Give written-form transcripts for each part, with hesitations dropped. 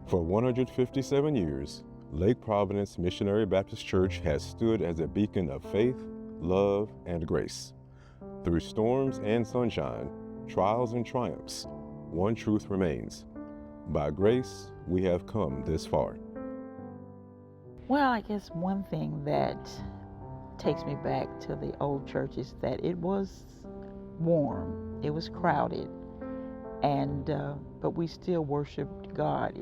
For 157 years, Lake Providence Missionary Baptist Church has stood as a beacon of faith, love, and grace. Through storms and sunshine, trials and triumphs, one truth remains. By grace, we have come this far. Well, I guess one thing that takes me back to the old church is that it was warm, it was crowded, and but we still worshiped God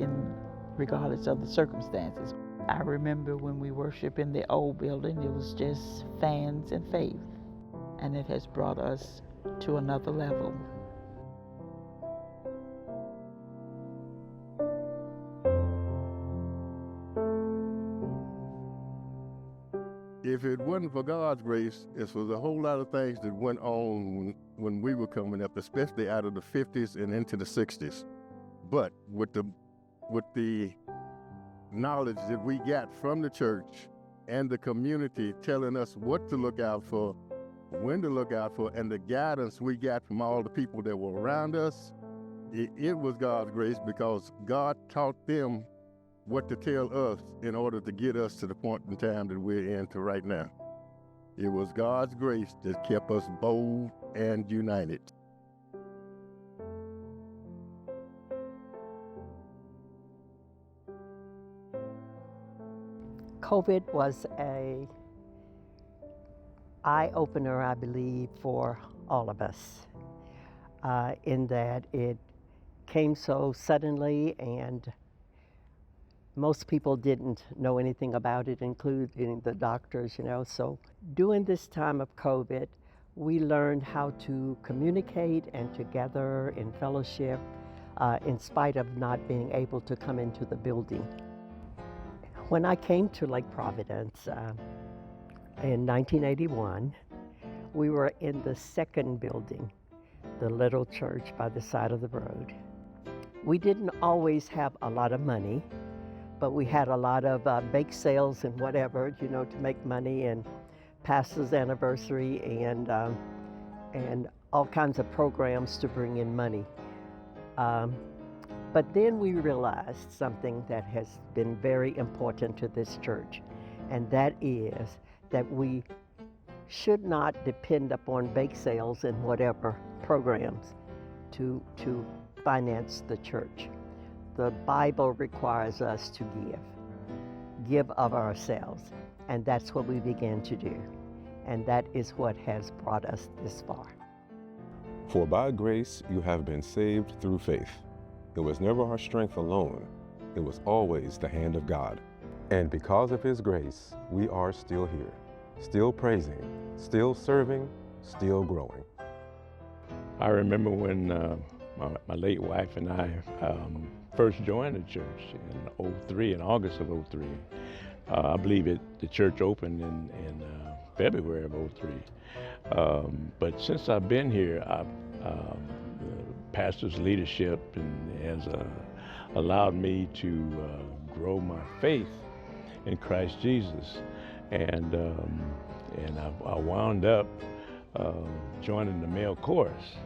regardless of the circumstances. I remember when we worshiped in the old building, it was just fans and faith, and it has brought us to another level. If it wasn't for God's grace, it was a whole lot of things that went on when we were coming up, especially out of the 50s and into the 60s. But with the knowledge that we got from the church and the community telling us what to look out for, when to look out for, and the guidance we got from all the people that were around us, it was God's grace, because God taught them what to tell us in order to get us to the point in time that we're in to right now. It was God's grace that kept us bold and united. COVID was an eye-opener, I believe, for all of us, in that it came so suddenly and most people didn't know anything about it, including the doctors, So during this time of COVID, we learned how to communicate and to gather in fellowship in spite of not being able to come into the building. When I came to Lake Providence in 1981, we were in the second building, the little church by the side of the road. We didn't always have a lot of money, but we had a lot of bake sales and whatever, to make money, and pastor's anniversary, and all kinds of programs to bring in money. But then we realized something that has been very important to this church, and that is that we should not depend upon bake sales and whatever programs to finance the church. The Bible requires us to give of ourselves, and that's what we began to do, and that is what has brought us this far. For by grace you have been saved through faith. It was never our strength alone, it was always the hand of God. And because of His grace, we are still here, still praising, still serving, still growing. I remember when my late wife and I first joined the church in August of 03. I believe the church opened in February of 03. But since I've been here, the pastor's leadership has allowed me to grow my faith in Christ Jesus. And I wound up joining the male chorus.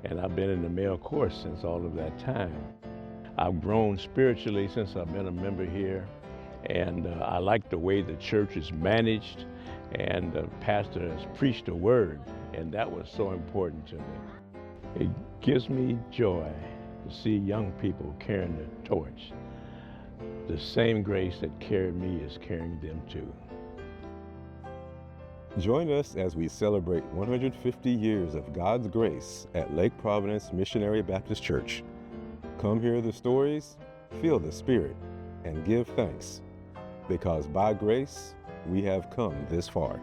And I've been in the male chorus since all of that time. I've grown spiritually since I've been a member here, and I like the way the church is managed, and the pastor has preached the word, and that was so important to me. It gives me joy to see young people carrying the torch. The same grace that carried me is carrying them too. Join us as we celebrate 150 years of God's grace at Lake Providence Missionary Baptist Church. Come hear the stories, feel the Spirit, and give thanks, because by grace we have come this far.